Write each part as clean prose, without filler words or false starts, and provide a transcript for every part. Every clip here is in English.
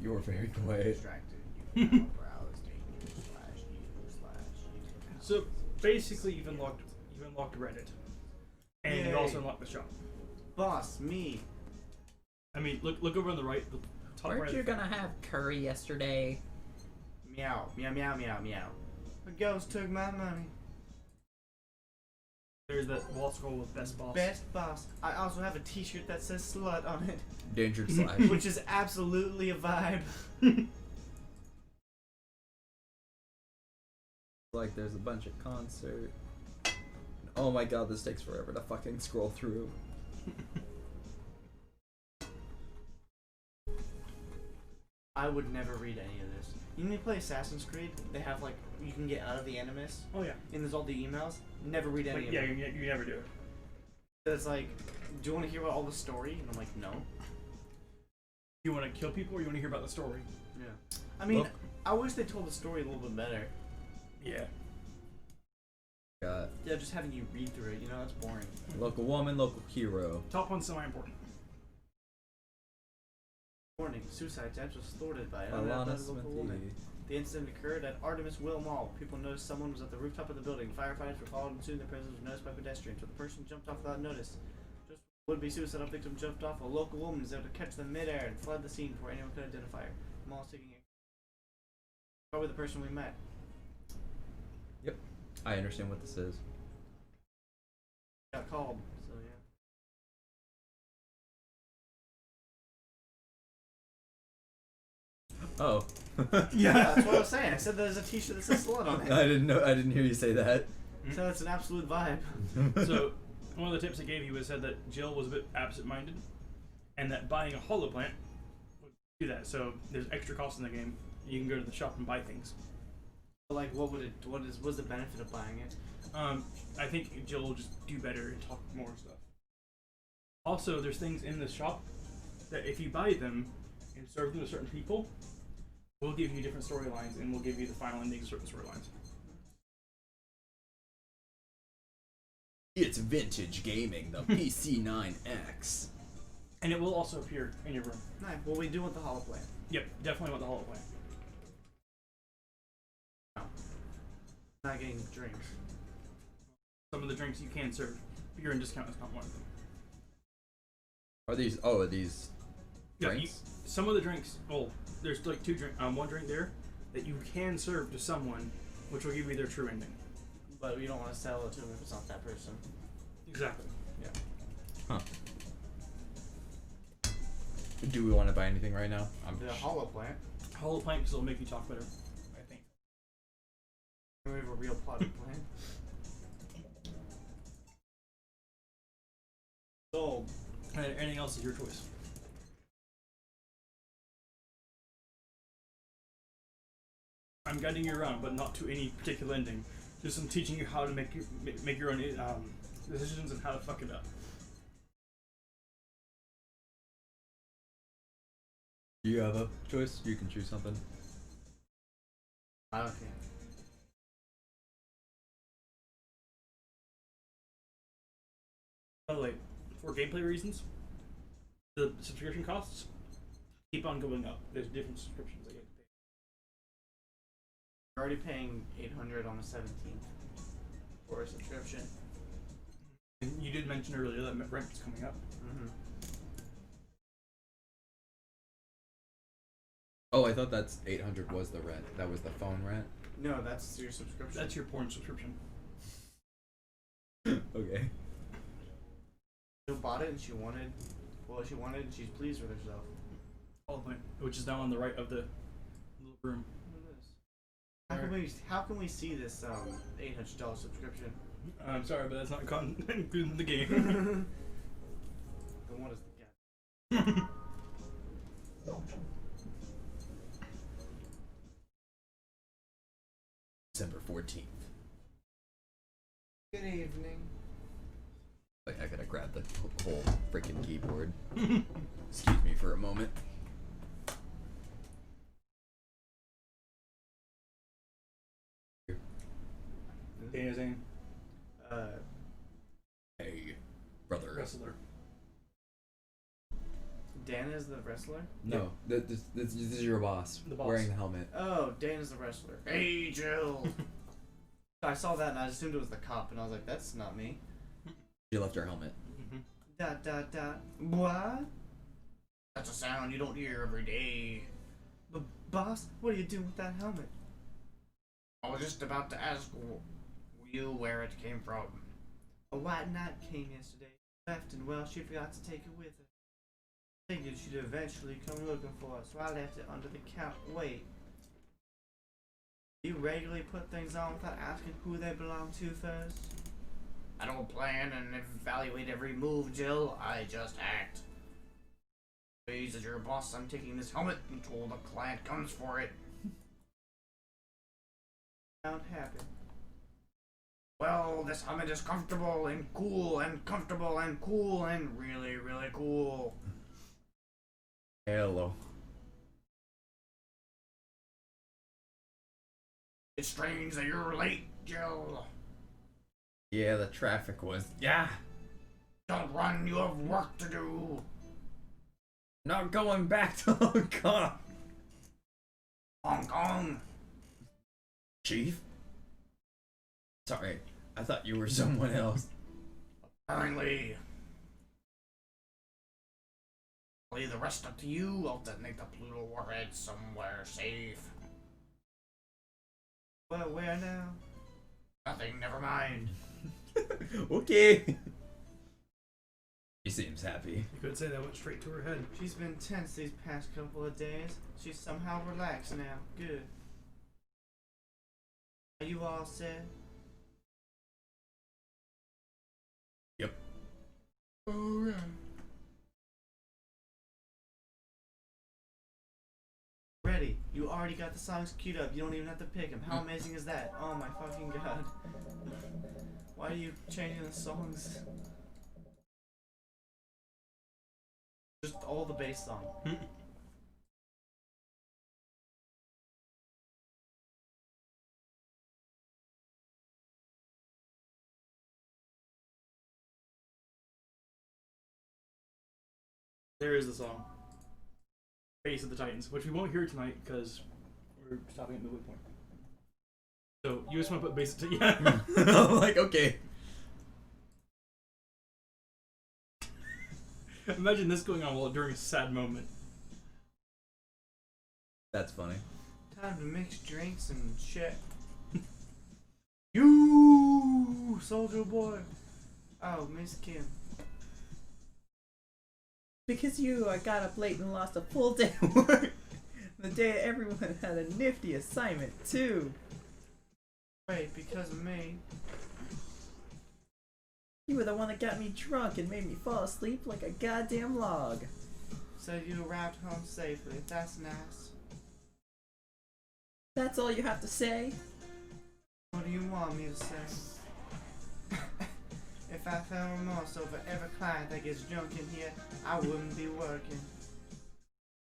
You're very quiet. Distracted. You can browse dangerous /u/. So basically, you've unlocked Reddit, and you Yay. also unlocked the shop. Boss, me. I mean, look over on the right, the top Weren't right. you gonna have curry yesterday? Meow, meow, meow, meow, meow. The ghost took my money. There's that wall scroll with best boss. Best boss. I also have a T-shirt that says "slut" on it, Danger slash. which is absolutely a vibe. Like there's a bunch of concert. Oh my god, this takes forever to fucking scroll through. I would never read any of this. You know, when you play Assassin's Creed, they have like you can get out of the Animus, Oh yeah. and there's all the emails. Never read any Like, of yeah, them. you never do it. It's like, do you want to hear about all the story? And I'm like, no. You want to kill people, or you want to hear about the story? Yeah. I mean, Look. I wish they told the story a little bit better. Yeah. Got Yeah, just having you read through it, you know, that's boring. local woman, local hero. Top one's semi-important. Warning: suicide attempts was thwarted by an Alana unidentified local woman. Smithy. The incident occurred at Artemis Will Mall. People noticed someone was at the rooftop of the building. Firefighters were called, and soon their presence was noticed by pedestrians. So the person jumped off without notice. Just would-be suicidal victim jumped off. A local woman was able to catch them midair and fled the scene before anyone could identify her. The mall is seeking it. Probably the person we met. Yep. I understand what this is. Got called. So yeah. Oh. Yeah, that's what I was saying. I said there's a T-shirt that says "slut" on it. I didn't know. I didn't hear you say that. So it's an absolute vibe. So one of the tips I gave you was said that Jill was a bit absent-minded, and that buying a holo plant would do that. So there's extra costs in the game. You can go to the shop and buy things. Like, what's the benefit of buying it? I think Jill will just do better and talk more stuff. Also, there's things in the shop that if you buy them and serve them to certain people, we'll give you different storylines, and we'll give you the final endings of certain storylines. It's vintage gaming, the PC9X. And it will also appear in your room. Nice. What we do with the holo plant? Yep, definitely want the holo plant. No. Not getting drinks. Some of the drinks you can serve, but you're in discount is not one of them. Are these? Oh, are these Yeah, drinks? some of the drinks. Oh, there's like one drink there that you can serve to someone, which will give you their true ending. But we don't want to sell it to them if it's not that person. Exactly. Yeah. Huh. Do we want to buy anything right now? The holo plant. Holo plant because it'll make you talk better. I think. We have a real plotted plan. Sold. Anything else is your choice. I'm guiding you around, but not to any particular ending. Just I'm teaching you how to make your own decisions and how to fuck it up. You have a choice. You can choose something. I don't care. By the way, for gameplay reasons, the subscription costs keep on going up. There's different subscriptions that you have to pay. We're already paying $800 on the 17th for a subscription. And you did mention earlier that rent is coming up. Mm-hmm. Oh, I thought that's 800 was the rent. That was the phone rent. No, that's your subscription. That's your porn subscription. Okay. Jill bought it and she wanted what she wanted and she's pleased with herself. All the way, which is down on the right of the little room. How can we see this $800 subscription? I'm sorry, but that's not included in the game. Then what is the gap? December 14th. Good evening. Like, I gotta grab the whole freaking keyboard. Excuse me for a moment. Dana Zane, Hey, brother. wrestler. Dan is the wrestler? No, this is your boss, The boss. wearing the helmet. Oh, Dan is the wrestler. Hey, Jill! I saw that and I assumed it was the cop, and I was like, that's not me. She left her helmet. What? That's a sound you don't hear every day. But boss, what are you doing with that helmet? I was just about to ask you where it came from. A white knight came yesterday, left, and well, she forgot to take it with her. Figured she'd eventually come looking for it, so I left it under the couch. Wait. You regularly put things on without asking who they belong to first? I don't plan and evaluate every move, Jill. I just act. Please, as your boss, I'm taking this helmet until the client comes for it. Sound happy. Well, this helmet is comfortable and cool and comfortable and cool and really, really cool. Hello. It's strange that you're late, Jill. Yeah, the traffic was. Yeah. Don't run, you have work to do. Not going back to Hong Kong. Hong Kong. Chief? Sorry, I thought you were someone else. Apparently. I'll leave the rest up to you. I'll detonate the Pluto warhead somewhere safe. Well, where now? Nothing, never mind. Okay. She seems happy. You could say that went straight to her head. She's been tense these past couple of days. She's somehow relaxed now. Good. Are you all set? Yep. Oh, yeah. Ready. You already got the songs queued up. You don't even have to pick them. How amazing is that? Oh my fucking god. Why are you changing the songs? Just all the bass song. There is the song. Face of the Titans, which we won't hear tonight because we're stopping at the midway point. So you just want to put Base of yeah. I'm like, okay. Imagine this going on while during a sad moment. That's funny. Time to mix drinks and shit. You soldier boy. Oh, Miss Kim. Because I got up late and lost a full day of work. The day everyone had a nifty assignment, too. Wait, because of me. You were the one that got me drunk and made me fall asleep like a goddamn log. So you arrived home safely. That's nice. That's all you have to say? What do you want me to say? If I felt remorse over every client that gets drunk in here, I wouldn't be working.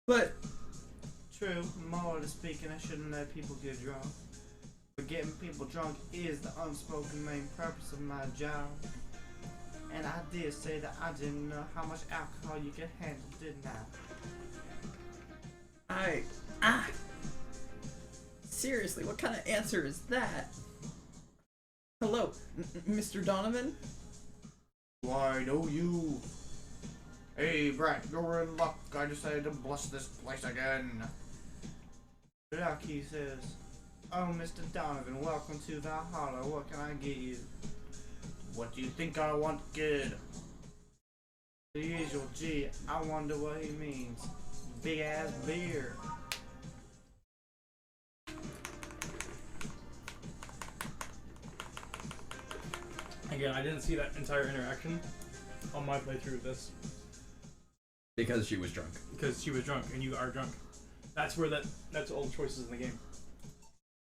But True, morally speaking, I shouldn't let people get drunk. But getting people drunk is the unspoken main purpose of my job. And I did say that I didn't know how much alcohol you could handle, didn't I? Seriously, what kind of answer is that? Hello, Mr. Donovan? Why, no you. Hey, Brett, you're in luck. I decided to bless this place again. Luck, he says. Oh, Mr. Donovan, welcome to Valhalla. What can I get you? What do you think I want, kid? The usual. Gee, I wonder what he means. Big ass beer. Again, I didn't see that entire interaction on my playthrough of this Because she was drunk. because she was drunk and you are drunk. That's where that's all the choices in the game.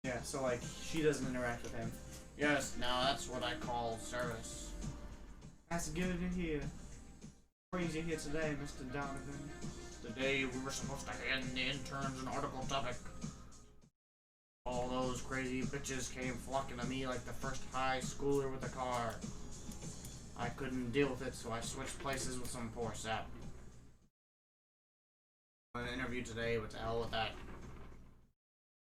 Yeah, so like, she doesn't interact with him. Yes, now that's what I call service. That's good to hear. What brings you here today, Mr. Donovan? Today we were supposed to hand the interns an article topic. All those crazy bitches came flocking to me like the first high schooler with a car. I couldn't deal with it, so I switched places with some poor sap. interview today, but to hell with that.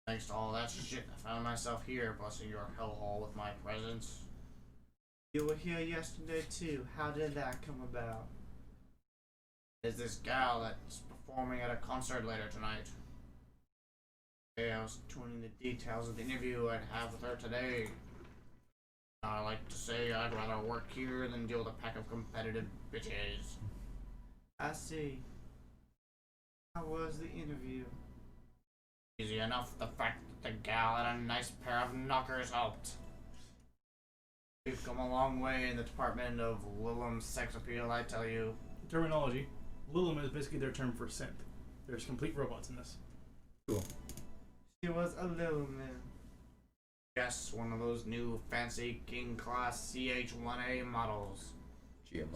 Thanks to all that shit, I found myself here, busting your hellhole with my presence. You were here yesterday too. How did that come about? There's this gal that's performing at a concert later tonight. Yeah, I was tuning the details of the interview I'd have with her today. I like to say I'd rather work here than deal with a pack of competitive bitches. I see. How was the interview? Easy enough, the fact that the gal had a nice pair of knockers helped. We've come a long way in the department of Lilum sex appeal, I tell you. Terminology. Lilum is basically their term for synth. There's complete robots in this. Cool. She was a little man. Yes, one of those new fancy King Class CH-1A models.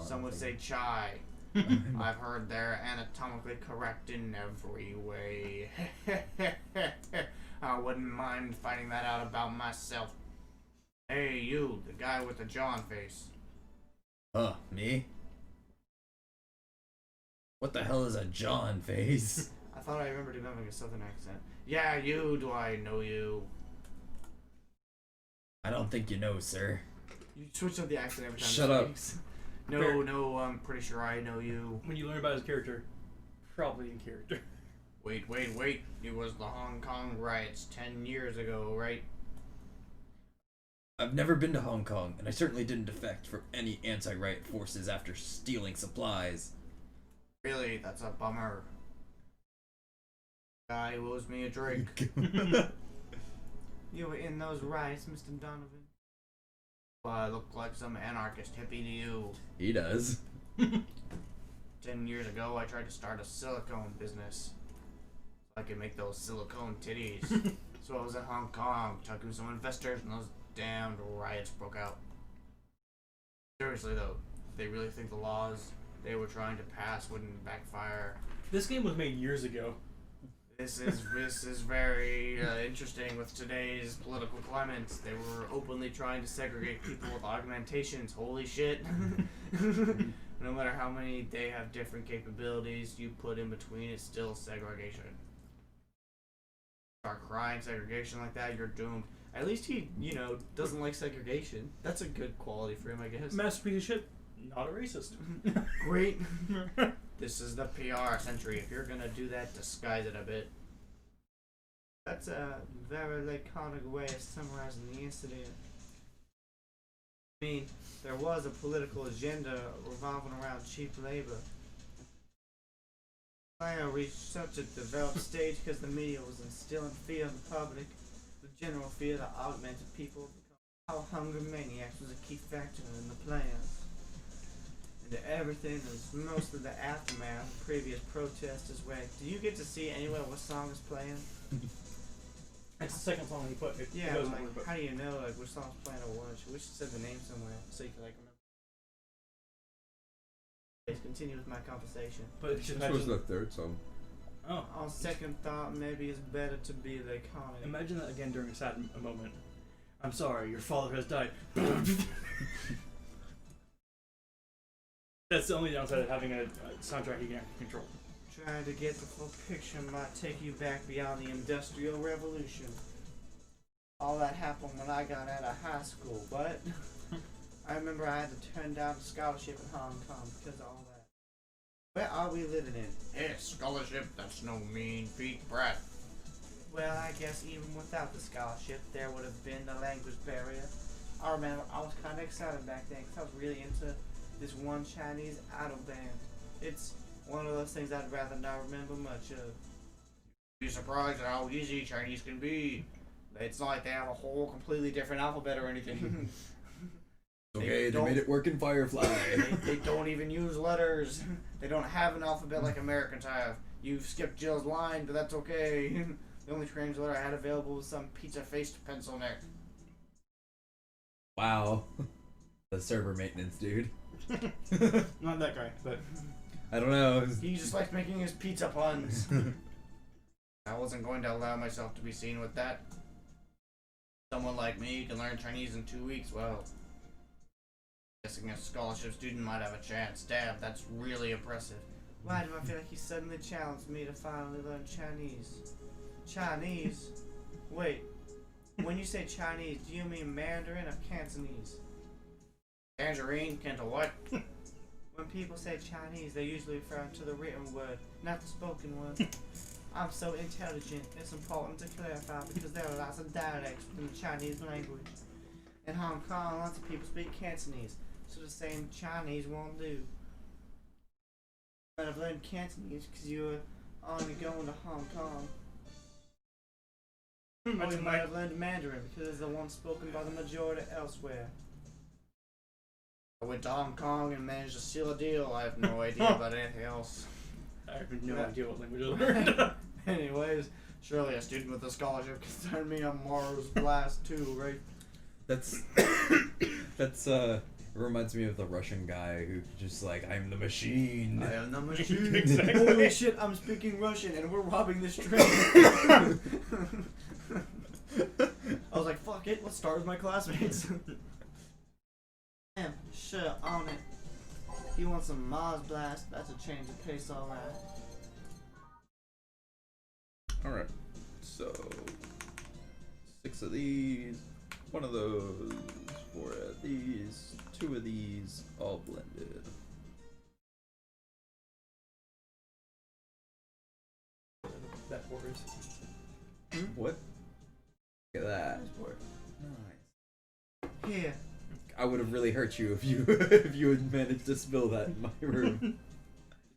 Some would say chai. I've heard they're anatomically correct in every way. I wouldn't mind finding that out about myself. Hey, you, the guy with the John face. Me? What the hell is a John face? I thought I remembered him having a southern accent. Yeah, you, do I know you? I don't think you know, sir. You switch up the accent every time. Shut up. No, I'm pretty sure I know you. When you learn about his character, probably in character. Wait. It was the Hong Kong riots 10 years ago, right? I've never been to Hong Kong, and I certainly didn't defect from any anti-riot forces after stealing supplies. Really, that's a bummer. Guy who owes me a drink. You were in those riots, Mr. Donovan. Well, I look like some anarchist hippie to you. He does. 10 years ago, I tried to start a silicone business. So I could make those silicone titties. So I was in Hong Kong, talking to some investors, and those damned riots broke out. Seriously though, they really think the laws they were trying to pass wouldn't backfire. This game was made years ago. This is very interesting with today's political climate. They were openly trying to segregate people with augmentations. Holy shit. No matter how many they have different capabilities you put in between, it's still segregation. Start crying segregation like that, you're doomed. At least he, doesn't like segregation. That's a good quality for him, I guess. Masterpiece of shit. Not a racist. Great. This is the PR century. If you're gonna do that, disguise it a bit. That's a very laconic way of summarizing the incident. I mean, there was a political agenda revolving around cheap labor. Fire reached such a developed stage because the media was instilling fear in the public. The general fear that augmented people become power hungry maniacs was a key factor in the plans. And everything is mostly the aftermath of previous protests as well. Do you get to see anywhere what song is playing? It's the second song he put. Yeah, how do you know which song's playing or what? We should set the name somewhere so you can remember. Let's continue with my conversation. But This was the third song. Oh. On second thought, maybe it's better to be laconic. Imagine that again during a sad moment. I'm sorry, your father has died. That's the only downside of having a soundtrack you can't control. Trying to get the full picture might take you back beyond the Industrial Revolution. All that happened when I got out of high school, but I remember I had to turn down a scholarship in Hong Kong because of all that. Where are we living in? Hey, scholarship, that's no mean feat, brat. Well, I guess even without the scholarship, there would have been a language barrier. I remember I was kind of excited back then because I was really into this one Chinese idol band. It's one of those things I'd rather not remember much of. Be surprised at how easy Chinese can be. It's not like they have a whole completely different alphabet or anything. Okay, they made it work in Firefly. They don't even use letters. They don't have an alphabet like Americans have. You've skipped Jill's line, but that's okay. The only translator I had available was some pizza-faced pencil neck. Wow. The server maintenance dude. Not that guy, but I don't know. He just likes making his pizza puns. I wasn't going to allow myself to be seen with that. Someone like me can learn Chinese in 2 weeks, well, guessing a scholarship student might have a chance. Damn, that's really impressive. Why do I feel like he suddenly challenged me to finally learn Chinese? Chinese? Wait, when you say Chinese, do you mean Mandarin or Cantonese? Tangerine? Canto what? When people say Chinese, they usually refer to the written word, not the spoken word. I'm so intelligent, it's important to clarify because there are lots of dialects within the Chinese language. In Hong Kong, lots of people speak Cantonese, so the same Chinese won't do. But I've learned Cantonese because you were only going to Hong Kong. Or you might have learned Mandarin because it's the one spoken by the majority elsewhere. I went to Hong Kong and managed to seal a deal. I have no idea about anything else. I have no idea what language I learned. Anyways, surely a student with a scholarship can turn me on Mars Blast too, right? That's reminds me of the Russian guy who just like, I'm the machine. I am the machine. Exactly. Holy shit, I'm speaking Russian and we're robbing this train. I was like, fuck it, let's start with my classmates. Damn, sure, on it. He wants some Mars Blast, that's a change of pace, alright. Alright, so 6 of these, 1 of those, 4 of these, 2 of these, all blended. That works. What? Look at that. Nice. Here. I would have really hurt you if you if you had managed to spill that in my room.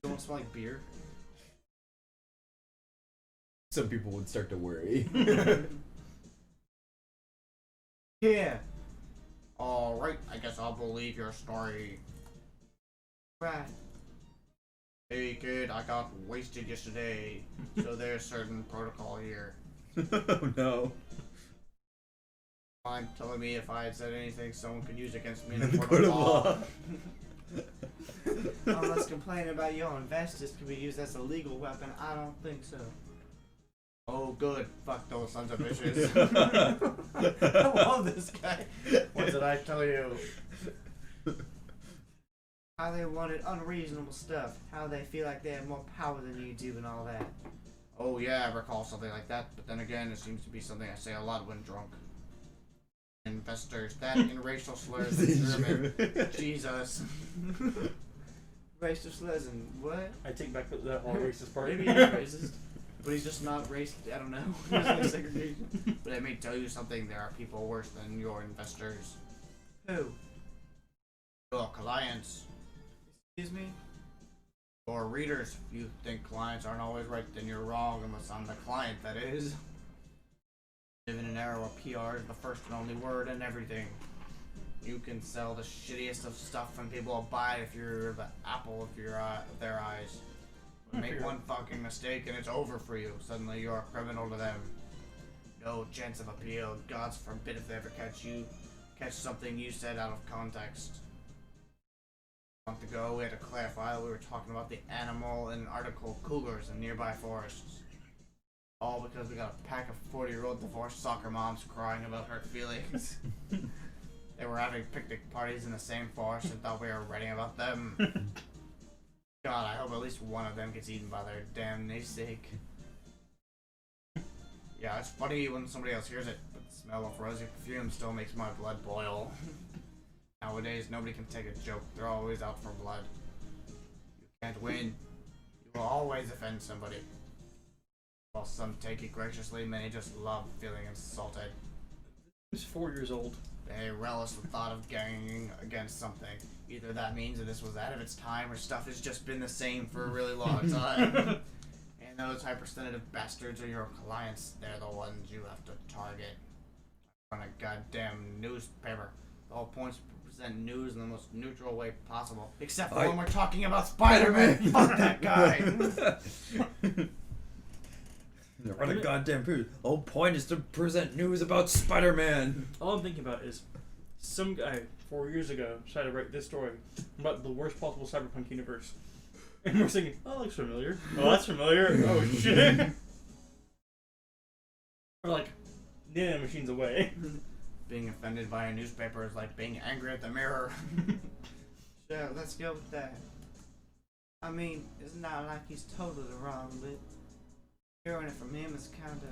Don't smell like beer? Some people would start to worry. Here. Alright, I guess I'll believe your story. Right. Hey kid, I got wasted yesterday, so there's certain protocol here. Oh no. Mind telling me if I had said anything someone could use against me in In the court of law. law. Unless complaining about your investors can be used as a legal weapon, I don't think so. Oh good, fuck those sons of bitches. I love this guy. What did I tell you? How they wanted unreasonable stuff, how they feel like they have more power than you do and all that. Oh yeah, I recall something like that, but then again it seems to be something I say a lot when drunk. Investors, that and racial slurs in German. Jesus. Racial slurs and what? I take back that whole racist part. Maybe he's racist, but he's just not racist. I don't know. He doesn't like segregation. But I may tell you something. There are people worse than your investors. Who? Your clients. Excuse me? Your readers. If you think clients aren't always right, then you're wrong. Unless I'm the client, that is. Live in an era where PR is the first and only word and everything. You can sell the shittiest of stuff and people will buy it if you're the apple of their eyes. But make one fucking mistake and it's over for you. Suddenly you're a criminal to them. No chance of appeal. God's forbid if they ever catch something you said out of context. A month ago we had to clarify we were talking about the animal in an article cougars in nearby forests. All because we got a pack of 40-year-old divorced soccer moms crying about hurt feelings. They were having picnic parties in the same forest and thought we were writing about them. God, I hope at least one of them gets eaten by their damn namesake. Yeah, it's funny when somebody else hears it, but the smell of rosy perfume still makes my blood boil. Nowadays, nobody can take a joke. They're always out for blood. You can't win. You will always offend somebody. While some take it graciously, many just love feeling insulted. He's 4 years old. They relish the thought of ganging against something. Either that means that this was out of its time, or stuff has just been the same for a really long time. And those hypersensitive bastards are your clients. They're the ones you have to target. On a goddamn newspaper. The whole point is to present news in the most neutral way possible. Except for when we're talking about Spider-Man. Fuck that guy. Run a goddamn food. The whole point is to present news about Spider-Man. All I'm thinking about is some guy 4 years ago tried to write this story about the worst possible cyberpunk universe. And we're thinking, oh, that looks familiar. Oh, that's familiar. Oh, shit. Or like, nanomachines away. Being offended by a newspaper is like being angry at the mirror. Sure, let's go with that. I mean, it's not like he's totally wrong, but hearing it from him is kinda...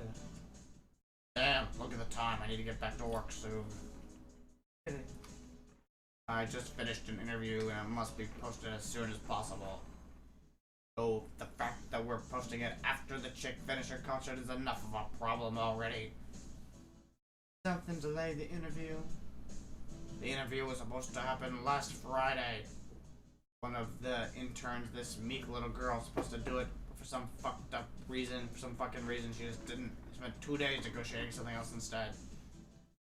Damn, look at the time. I need to get back to work soon. I just finished an interview and it must be posted as soon as possible. So the fact that we're posting it after the chick finished her concert is enough of a problem already. Something delayed the interview. The interview was supposed to happen last Friday. One of the interns, this meek little girl, was supposed to do it, but for some fucked up reason, for some fucking reason, she just didn't. She spent 2 days negotiating something else instead.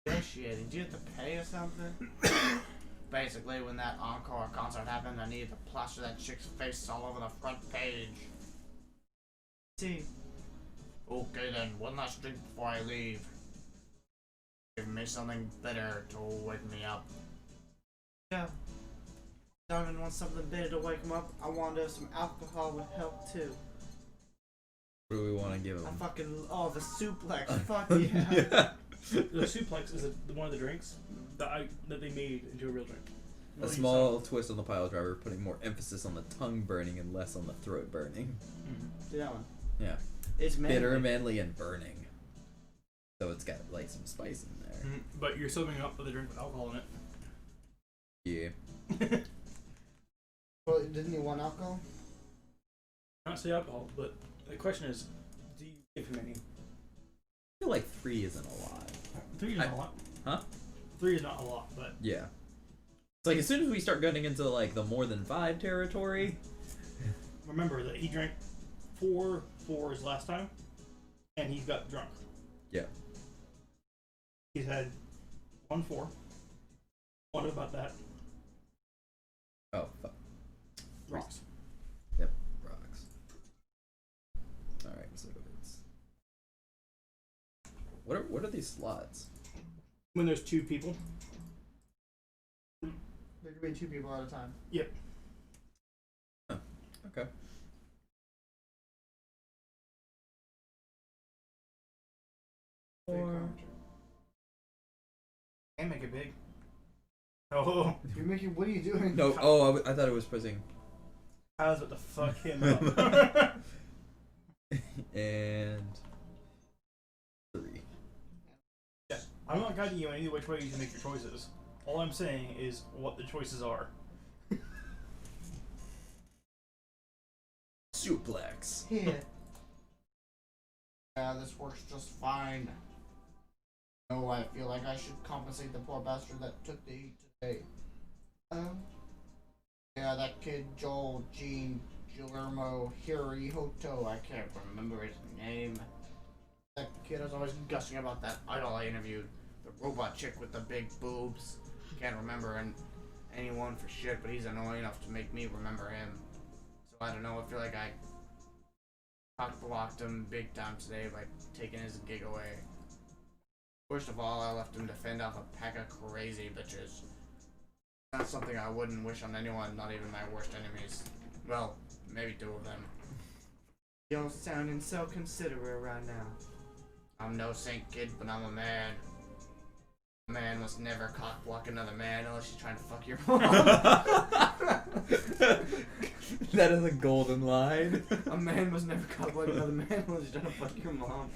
Negotiating? Do you have to pay or something? Basically, when that encore concert happened, I needed to plaster that chick's face all over the front page. See. Okay then, one last drink before I leave. Give me something bitter to wake me up. Yeah. Donovan wants something bitter to wake him up. I wonder if some alcohol would help too. What do we want to give him? I fucking... Oh, the suplex. Fuck yeah. Yeah. The suplex is one of the drinks that they made into a real drink. A small twist on the pile driver, putting more emphasis on the tongue burning and less on the throat burning. Mm-hmm. See that one? Yeah. It's manly. Bitter, manly, and burning. So it's got like some spice in there. Mm-hmm. But you're soaking up with a drink with alcohol in it. Yeah. Well, didn't you want alcohol? Not say alcohol, but the question is, do you give him any? I feel like 3 isn't a lot. 3 is not a lot. Huh? 3 is not a lot, but Yeah. It's like as soon as we start getting into like the more than 5 territory. remember that he drank 4 4s last time, and he got drunk. Yeah. He's had 1 4. What about that? Oh, fuck. Rocks. Yep, rocks. Alright, so it's... What are these slots? When there's 2 people. There could be 2 people at a time. Yep. Huh. Okay. Or... And make it big. Oh. You're making... What are you doing? No, oh, I thought it was pressing... I was about to fuck him up. And... 3. Yeah. I'm not guiding you in any which way you should make your choices. All I'm saying is what the choices are. Suplex. Here. Yeah, this works just fine. No, I feel like I should compensate the poor bastard that took the heat today. Yeah, that kid Joel Gene Guillermo Hirihoto, I can't remember his name. That kid was always gushing about that idol I interviewed. The robot chick with the big boobs. Can't remember anyone for shit, but he's annoying enough to make me remember him. So I don't know, I feel like I cock-blocked him big time today by taking his gig away. First of all, I left him to fend off a pack of crazy bitches. That's something I wouldn't wish on anyone, not even my worst enemies. Well, maybe 2 of them. You're sounding so considerate right now. I'm no saint, kid, but I'm a man. A man must never cock-block another man unless you're trying to fuck your mom. That is a golden line. A man must never cock-block another man unless you're trying to fuck your mom.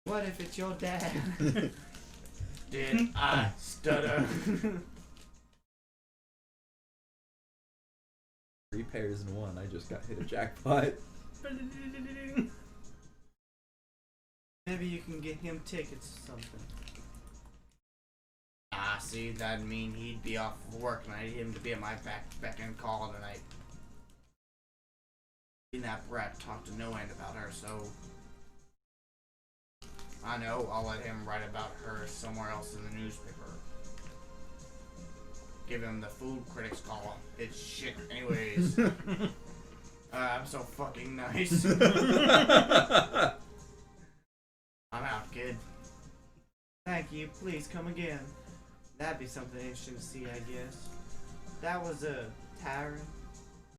What if it's your dad? Did I stutter? 3 pairs in 1. I just got hit a jackpot. Maybe you can get him tickets or something. Ah, see, that'd mean he'd be off of work and I need him to be at my beck and call tonight. And that brat talked to no end about her, so... I know, I'll let him write about her somewhere else in the newspaper. Give him the food critics column. It's shit anyways. I'm so fucking nice. I'm out, kid. Thank you. Please come again. That'd be something interesting to see, I guess. That was a tyrant.